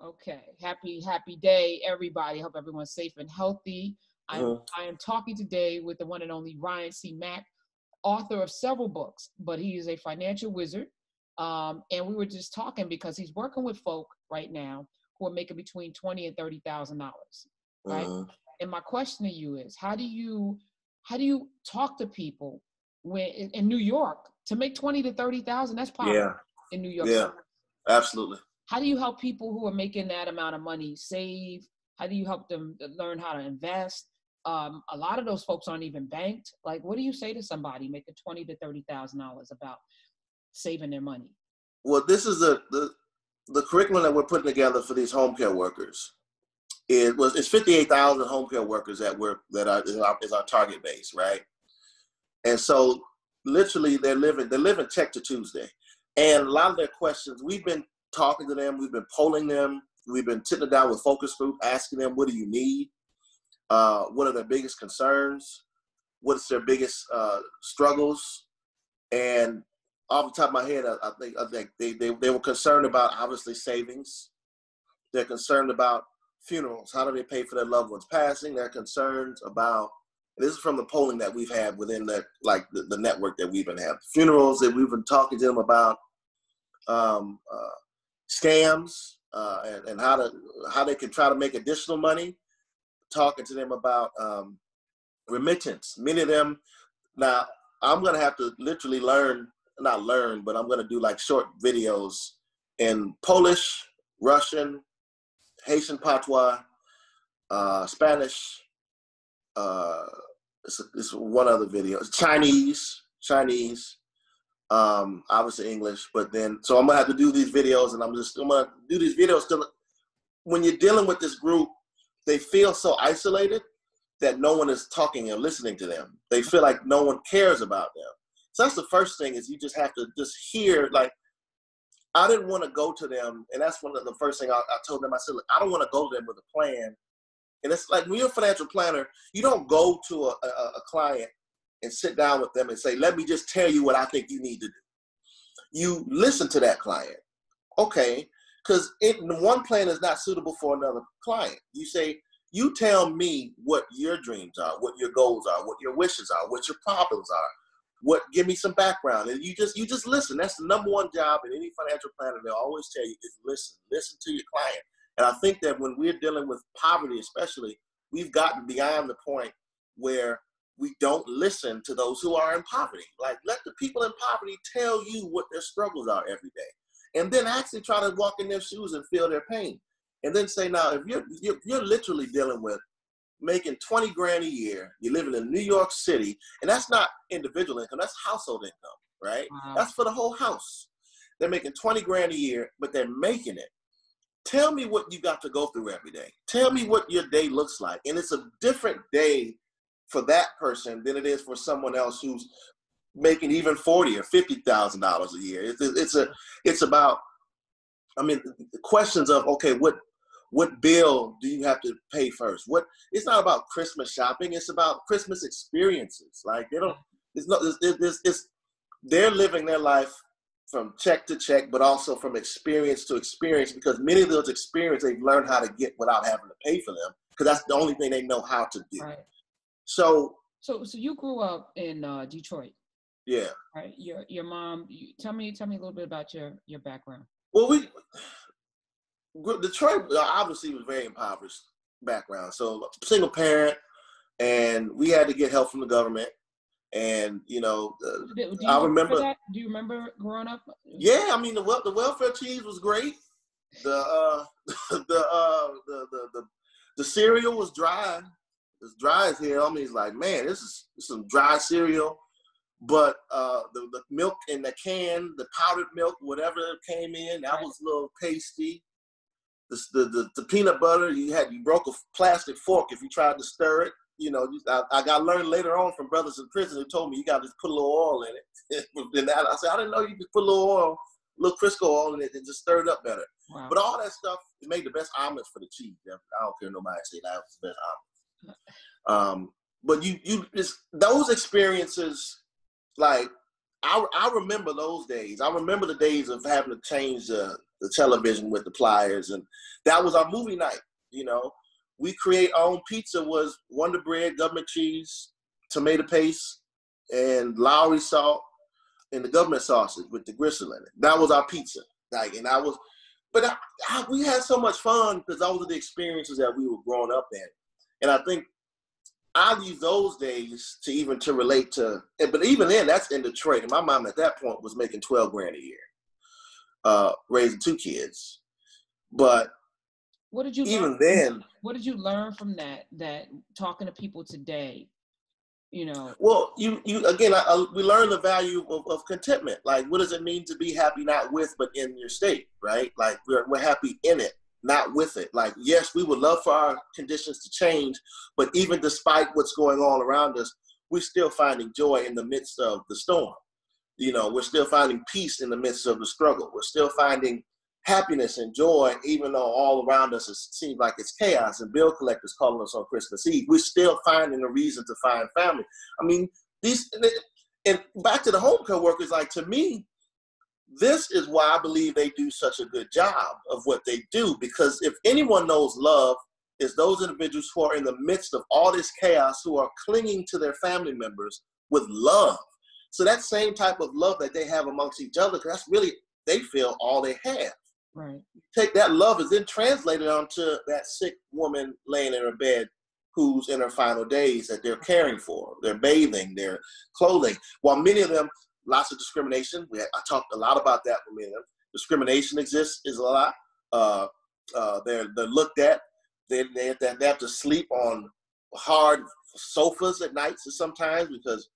Okay. Happy day, everybody. Hope everyone's safe and healthy. Uh-huh. I am talking today with the one and only Ryan C. Mack, author of several books, but he is a financial wizard. And we were just talking because he's working with folk right now who are making between $20,000 and $30,000, right? Uh-huh. And my question to you is, how do you talk to people when in New York to make 20 to 30,000? That's poverty Yeah, in New York City. yeah, absolutely. How do you help people who are making that amount of money save? How do you help them learn how to invest? A lot of those folks aren't even banked. Like, what do you say to somebody making $20,000 to $30,000 about saving their money? Well, this is the curriculum that we're putting together for these home care workers. It's 58,000 home care workers is our target base, right? And so literally they're living check to Tuesday. And a lot of their questions, we've been talking to them, we've been polling them, we've been sitting down with focus group, asking them, what do you need? What are their biggest concerns? What's their biggest struggles? And off the top of my head, I think they were concerned about obviously savings. They're concerned about funerals. How do they pay for their loved ones passing? They're concerned about, this is from the polling that we've had within the network that we've been having. Funerals that we've been talking to them about, scams, and how they can try to make additional money. Talking to them about remittance. Many of them, now I'm going to have to literally not learn, but I'm going to do like short videos in Polish, Russian, Haitian patois, Spanish, it's one other video, Chinese, obviously English, but then, so I'm going to have to do these videos, and I'm going to do these videos because when you're dealing with this group, they feel so isolated that no one is talking or listening to them. They feel like no one cares about them. So that's the first thing, is you just have to just hear, like, I didn't want to go to them, and that's one of the first thing I told them. I said, look, I don't want to go to them with a plan. And it's like, when you're a financial planner, you don't go to a client and sit down with them and say, let me just tell you what I think you need to do. You listen to that client. Okay, because one plan is not suitable for another client. You say, you tell me what your dreams are, what your goals are, what your wishes are, what your problems are. Give me some background. And you just listen. That's the number one job in any financial planner. They'll always tell you is listen to your client. And I think that when we're dealing with poverty, especially, we've gotten beyond the point where we don't listen to those who are in poverty. Like, let the people in poverty tell you what their struggles are every day. And then actually try to walk in their shoes and feel their pain. And then say, now, if you're literally dealing with making 20 grand a year, you're living in New York City, and that's not individual income, that's household income, right? Wow. That's for the whole house. They're making 20 grand a year, but they're making it. Tell me what you got to go through every day. Tell me what your day looks like. And it's a different day for that person than it is for someone else who's making even $40,000 or $50,000 a year. It's about, I mean, the questions of, okay, what bill do you have to pay first? It's not about Christmas shopping. It's about Christmas experiences. Like, they're living their life from check to check, but also from experience to experience, because many of those experiences they've learned how to get without having to pay for them, because that's the only thing they know how to do. Right. So you grew up in Detroit. Yeah. Right. Your mom. Tell me a little bit about your background. Well, Detroit obviously was very impoverished background. So single parent, and we had to get help from the government. And I remember that. Do you remember growing up? Yeah, I mean the welfare cheese was great. The the cereal was dry. As dry as hell. I mean, it's like, man, this is some dry cereal. But the milk in the can, the powdered milk, whatever came in, that was a little pasty. The peanut butter, you broke a plastic fork if you tried to stir it. I got learned later on from brothers in prison who told me you got to just put a little oil in it. And I said, I didn't know you could put a little oil, a little Crisco oil in it, and just stir it up better. Wow. But all that stuff, it made the best omelets for the cheese. I don't care nobody say that was the best omelet. But those experiences, like, I remember those days. I remember the days of having to change the the television with the pliers, and that was our movie night. You know, we create our own pizza was Wonder Bread, government cheese, tomato paste, and Lowry salt, and the government sausage with the gristle in it. That was our pizza. Like, and we had so much fun because those are the experiences that we were growing up in. And I think I use those days to relate to, but even then, that's in Detroit. And my mom at that point was making $12 grand a year, raising 2 kids. But what did you learn from that talking to people today? You know, well, you again, we learn the value of contentment. Like, what does it mean to be happy, not with, but in your state, right? Like, we're happy in it, not with it. Like, yes, we would love for our conditions to change, but even despite what's going on around us, we're still finding joy in the midst of the storm. You know, we're still finding peace in the midst of the struggle. We're still finding happiness and joy, even though all around us it seems like it's chaos and bill collectors calling us on Christmas Eve. We're still finding a reason to find family. I mean, and back to the home care workers, like, to me, this is why I believe they do such a good job of what they do, because if anyone knows love, it's those individuals who are in the midst of all this chaos, who are clinging to their family members with love. So that same type of love that they have amongst each other, because that's really, they feel all they have. Right. Take that love is then translated onto that sick woman laying in her bed who's in her final days that they're caring for. They're bathing, they're clothing. While many of them, lots of discrimination. I talked a lot about that with many of them. Discrimination exists is a lot. They're looked at. They have to sleep on hard sofas at nights sometimes because,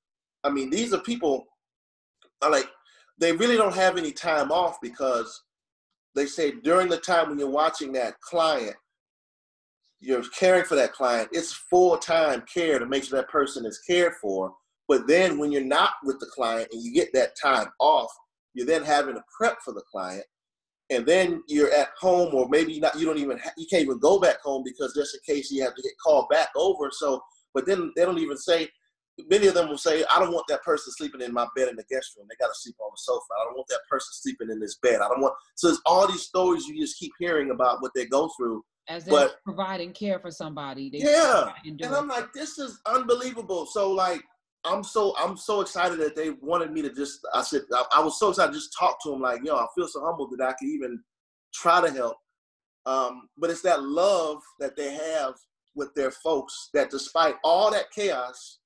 I mean, these are people, they really don't have any time off because they say during the time when you're watching that client, you're caring for that client, it's full-time care to make sure that person is cared for. But then when you're not with the client and you get that time off, you're then having to prep for the client. And then you're at home, or maybe not, you can't even go back home because just in case you have to get called back over. So, but then they don't even say, many of them will say, I don't want that person sleeping in my bed in the guest room. They got to sleep on the sofa. I don't want that person sleeping in this bed. So there's all these stories you just keep hearing about what they go through. As they're providing care for somebody. Yeah. And I'm like, this is unbelievable. So like, I'm so excited that they wanted me to I was so excited to just talk to them like, I feel so humbled that I could even try to help. But it's that love that they have with their folks that despite all that chaos,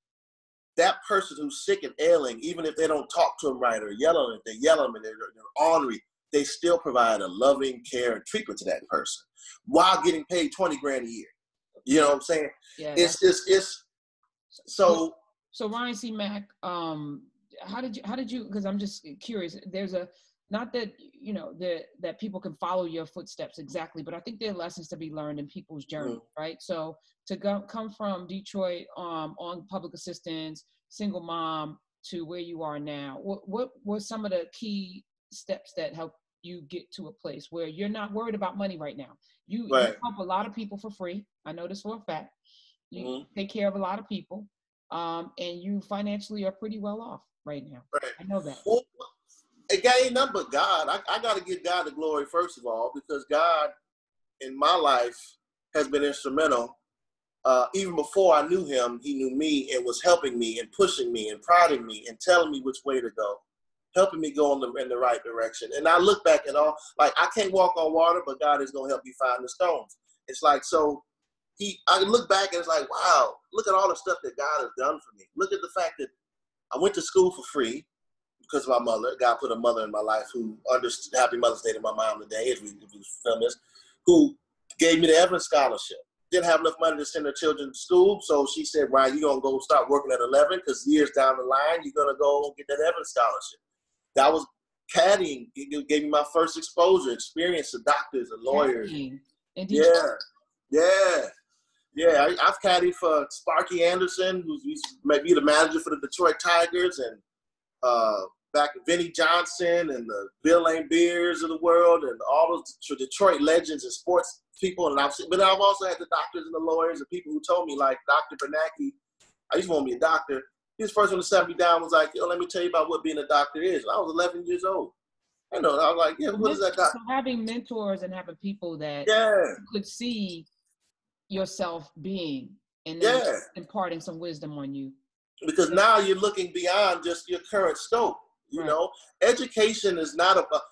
that person who's sick and ailing, even if they don't talk to them right or yell at them and they're ornery, they still provide a loving care and treatment to that person while getting paid $20 grand a year. You know what I'm saying? Yeah. It's so. So Ryan C. Mack, how did you? Because I'm just curious. There's not that that people can follow your footsteps exactly, but I think there are lessons to be learned in people's journey, right? So to come from Detroit on public assistance, single mom to where you are now, what were some of the key steps that helped you get to a place where you're not worried about money right now? You help a lot of people for free. I know this for a fact. You take care of a lot of people. And you financially are pretty well off right now. Right. I know that. Well, it ain't nothing but God. I got to give God the glory, first of all, because God in my life has been instrumental. Even before I knew him, he knew me and was helping me and pushing me and prodding me and telling me which way to go, helping me go in the right direction. And I look back at all, like, I can't walk on water, but God is going to help me find the stones. It's like, so I look back and it's like, wow, look at all the stuff that God has done for me. Look at the fact that I went to school for free because of my mother. God put a mother in my life who understood. Happy Mother's Day to my mom today, if we film this, who gave me the Evans Scholarship. Didn't have enough money to send her children to school, so she said, Ryan, you're going to go start working at 11 because years down the line, you're going to go get that Evans Scholarship. That was caddying. It gave me my first exposure, experience to doctors and lawyers. Yeah, I've caddied for Sparky Anderson, who's might be the manager for the Detroit Tigers, and back Vinnie Johnson and the Bill Lane Beers of the world, and all those Detroit legends and sports people. And but I've also had the doctors and the lawyers and people who told me, like Dr. Bernanke, I used to want to be a doctor. He was the first one to set me down, was like, let me tell you about what being a doctor is. And I was 11 years old. I know. I'm like, yeah, what is that? So having mentors and having people that Yeah. you could see yourself being, and then Yeah. imparting some wisdom on you. Because now you're looking beyond just your current scope. You know, education is not about,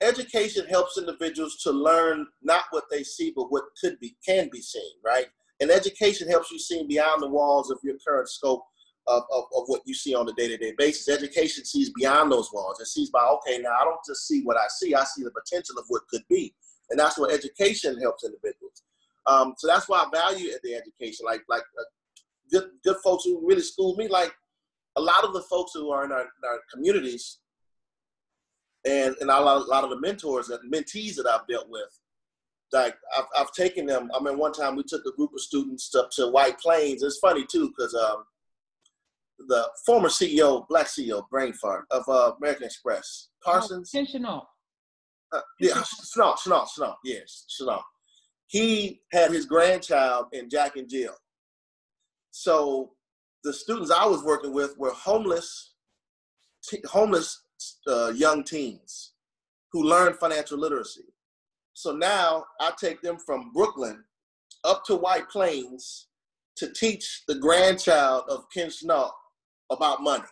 education helps individuals to learn not what they see, but what can be seen, right? And education helps you see beyond the walls of your current scope of what you see on a day-to-day basis. Education sees beyond those walls. It sees by, okay, now I don't just see what I see the potential of what could be. And that's what education helps individuals. So that's why I value the education. Like good folks who really schooled me, like a lot of the folks who are in our communities and a lot of the mentees that I've dealt with, like I've taken them. I mean, one time we took a group of students up to White Plains. It's funny too, because the former CEO, black CEO, brain fart of American Express, Parsons. Chenault. Chenault. Yes, Chenault. He had his grandchild in Jack and Jill. So the students I was working with were homeless young teens who learned financial literacy. So now I take them from Brooklyn up to White Plains to teach the grandchild of Ken Chenault about money.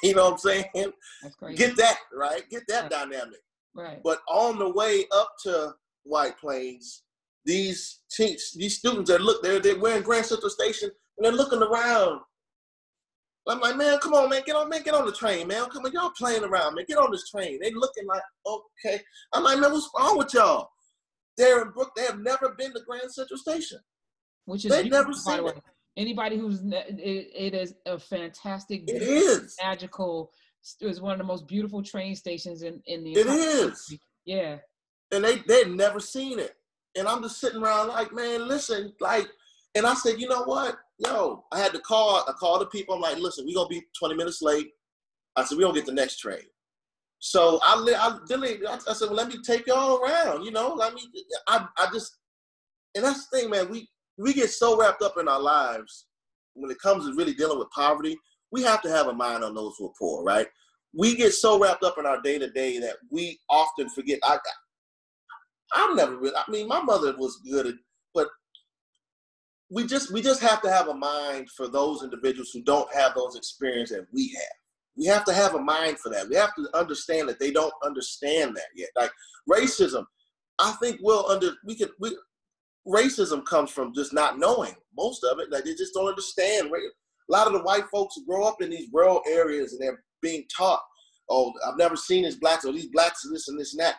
You know what I'm saying? That's crazy. Get that, right? Get that dynamic. Right. But on the way up to White Plains, these students they're wearing Grand Central Station and they're looking around. I'm like, man, come on, man, get on the train, man. Come on, y'all playing around, man. Get on this train. They looking like, okay. I'm like, man, what's wrong with y'all? They're in Brook. They have never been to Grand Central Station. Which is they've never seen it. Anybody it is a fantastic, it is magical. It's one of the most beautiful train stations in the. It is. Country. Yeah. And they've never seen it. And I'm just sitting around like, man, listen, like, and I said, you know what? Yo, I had to call. I called the people. I'm like, listen, we're going to be 20 minutes late. I said, we don't get the next train. So I said, well, let me take y'all around, you know, and that's the thing, man, we get so wrapped up in our lives when it comes to really dealing with poverty. We have to have a mind on those who are poor, right? We get so wrapped up in our day-to-day that we often forget. My mother was good, but we just have to have a mind for those individuals who don't have those experiences that we have. We have to have a mind for that. We have to understand that they don't understand that yet. Like racism, I think racism comes from just not knowing most of it. Like they just don't understand. A lot of the white folks who grow up in these rural areas and they're being taught, oh, I've never seen these blacks, or these blacks are this and this and that.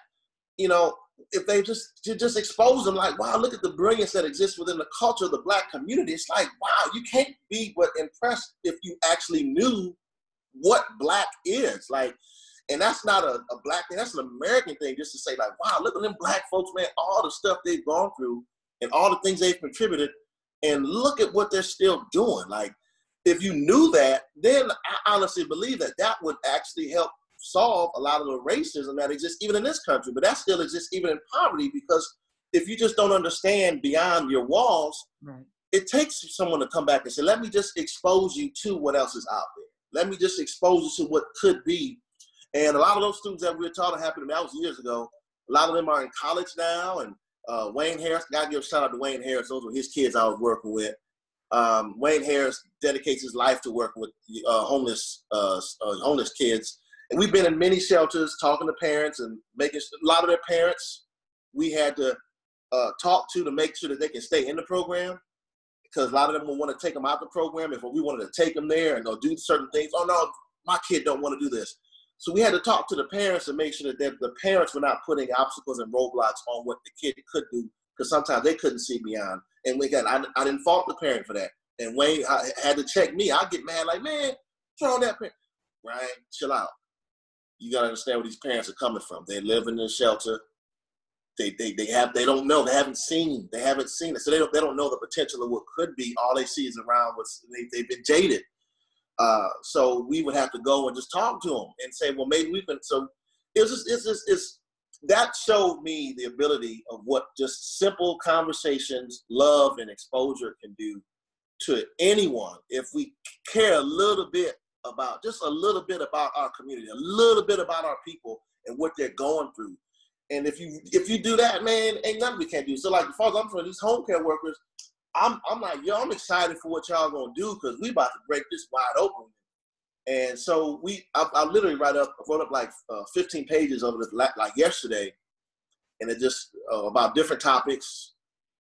You know, if they just expose them, like, wow, look at the brilliance that exists within the culture of the black community. It's like, wow, you can't be but impressed if you actually knew what black is. Like, and that's not a black thing, that's an American thing, just to say like, wow, look at them black folks, man, all the stuff they've gone through and all the things they've contributed, and look at what they're still doing. Like, if you knew that, then I honestly believe that would actually help solve a lot of the racism that exists even in this country, but that still exists even in poverty, because if you just don't understand beyond your walls, right, it takes someone to come back and say, let me just expose you to what else is out there. Let me just expose you to what could be. And a lot of those students that we were taught happened to me, that was years ago. A lot of them are in college now. And Wayne Harris, gotta give a shout out to Wayne Harris. Those were his kids I was working with. Wayne Harris dedicates his life to working with homeless kids. And we've been in many shelters talking to parents and making a lot of their parents we had to talk to make sure that they can stay in the program. Because a lot of them will want to take them out the program. If we wanted to take them there and go do certain things, oh no, my kid don't want to do this. So we had to talk to the parents and make sure that the parents were not putting obstacles and roadblocks on what the kid could do, because sometimes they couldn't see beyond. And I didn't fault the parent for that. And Wayne had to check me. I get mad like, man, what's wrong with that parent? Ryan, chill out. You gotta understand where these parents are coming from. They live in the shelter. They don't know. They haven't seen it. So they don't know the potential of what could be. All they see is around they've been jaded. So we would have to go and just talk to them and say, well, maybe we can. So that showed me the ability of what just simple conversations, love, and exposure can do to anyone if we care a little bit about our community, a little bit about our people, and what they're going through. And if you do that, man, ain't nothing we can't do. So like, as far as I'm concerned, these home care workers, I'm like, yo, I'm excited for what y'all gonna do, because we about to break this wide open. And so I literally wrote up like 15 pages of it like yesterday, and it just about different topics,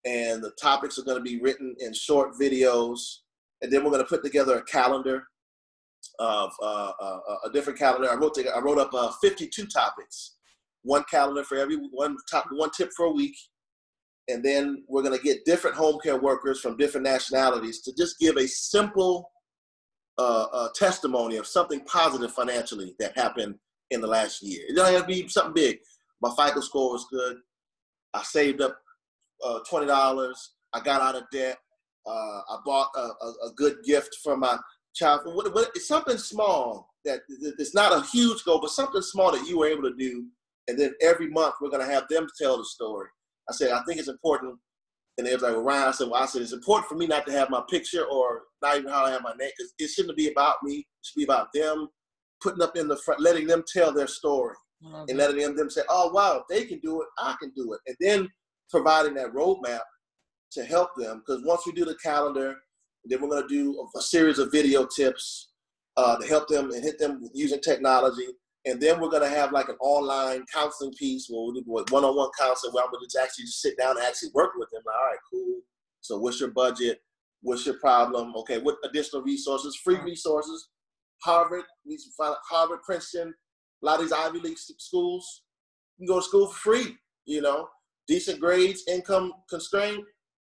and the topics are going to be written in short videos, and then we're going to put together a calendar of a different calendar. I wrote up 52 topics, one calendar for every one tip for a week. And then we're going to get different home care workers from different nationalities to just give a simple testimony of something positive financially that happened in the last year. It doesn't have to be something big. My FICO score was good. I saved up $20. I got out of debt. I bought a good gift for my child. It's something small that it's not a huge goal, but something small that you were able to do. And then every month we're going to have them tell the story. I said, I think it's important. And they was like, well, Ryan, I said, it's important for me not to have my picture or not even how I have my name. It shouldn't be about me. It should be about them, putting up in the front, letting them tell their story. Okay. And letting them say, oh, wow, if they can do it, I can do it. And then providing that roadmap to help them. Because once we do the calendar, then we're going to do a series of video tips to help them and hit them using technology. And then we're going to have like an online counseling piece where we'll do one-on-one counseling where I'm going to actually just sit down and actually work with them. Like, all right, cool. So what's your budget? What's your problem? Okay, what additional resources? Free resources. Harvard, Harvard, Princeton, a lot of these Ivy League schools. You can go to school for free, you know. Decent grades, income constrained.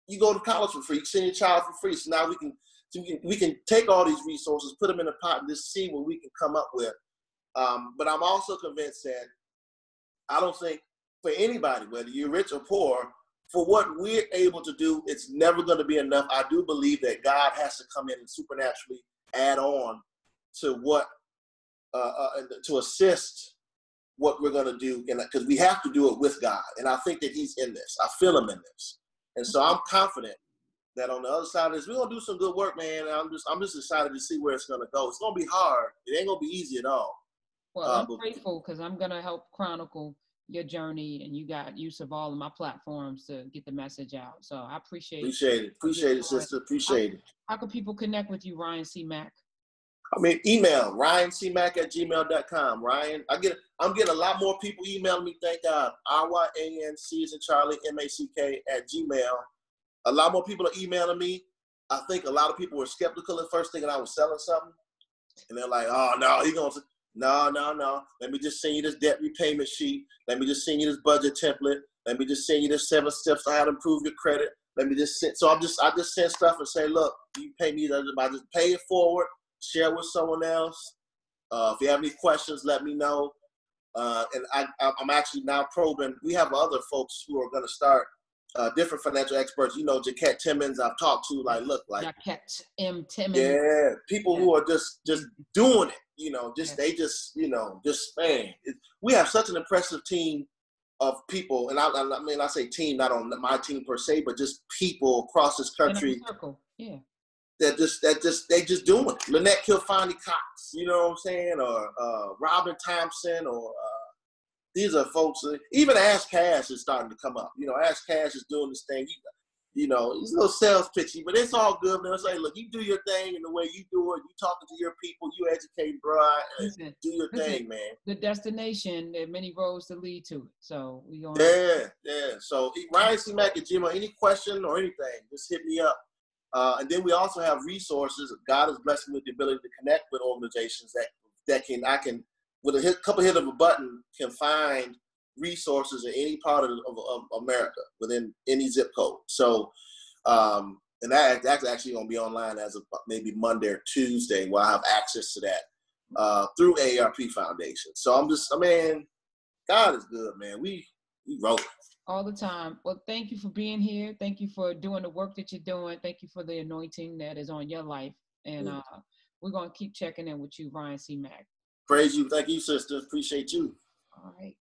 You go to college for free. You send your child for free. So now we can take all these resources, put them in a pot, and just see what we can come up with. But I'm also convinced that I don't think for anybody, whether you're rich or poor, for what we're able to do, it's never going to be enough. I do believe that God has to come in and supernaturally add on to what, to assist what we're going to do, because we have to do it with God. And I think that He's in this. I feel Him in this. And so I'm confident that on the other side of this, we're going to do some good work, man. And I'm just excited to see where it's going to go. It's going to be hard. It ain't going to be easy at all. Well, I'm grateful because I'm going to help chronicle your journey, and you got use of all of my platforms to get the message out. So I appreciate it. Appreciate it, sister. Appreciate it. How can people connect with you, Ryan C. Mack? I mean, email, ryancmack@gmail.com. Ryan, I'm getting a lot more people emailing me, thank God. RYANC as in Charlie, MACK @gmail. A lot more people are emailing me. I think a lot of people were skeptical at first, thinking I was selling something. And they're like, oh, no, no. Let me just send you this debt repayment sheet. Let me just send you this budget template. Let me just send you this 7 steps on how to improve your credit. Let me just send. So I just send stuff and say, look, you pay me. I just pay it forward, share with someone else. If you have any questions, let me know. And I'm actually now probing. We have other folks who are going to start, different financial experts. You know, Jaquette Timmons I've talked to. Jaquette M. Timmons. Yeah, people who are just doing it. You know, man. We have such an impressive team of people, and I mean, I say team, not on my team per se, but just people across this country. Yeah. They just doing it. Lynette Kilfani Cox, you know what I'm saying, or Robin Thompson, or these are folks. Even Ash Cash is starting to come up. You know, Ash Cash is doing this thing. You know, he's a little sales pitchy, but it's all good, man. It's like, look, you do your thing, and the way you do it, you talking to your people, you educate, bro, and do your thing, man. The destination, there are many roads to lead to it. So we going. Yeah. So Ryan C. Mack at Gmail. Any question or anything, just hit me up. And then we also have resources. God has blessed me with the ability to connect with organizations that I can, with a couple hit of a button, can find resources in any part of America within any zip code. So, and that's actually going to be online as of maybe Monday or Tuesday, where I have access to that through AARP Foundation. So God is good, man. We roll all the time. Well, thank you for being here. Thank you for doing the work that you're doing. Thank you for the anointing that is on your life. And we're going to keep checking in with you, Ryan C. Mack. Praise you. Thank you, sister. Appreciate you. All right.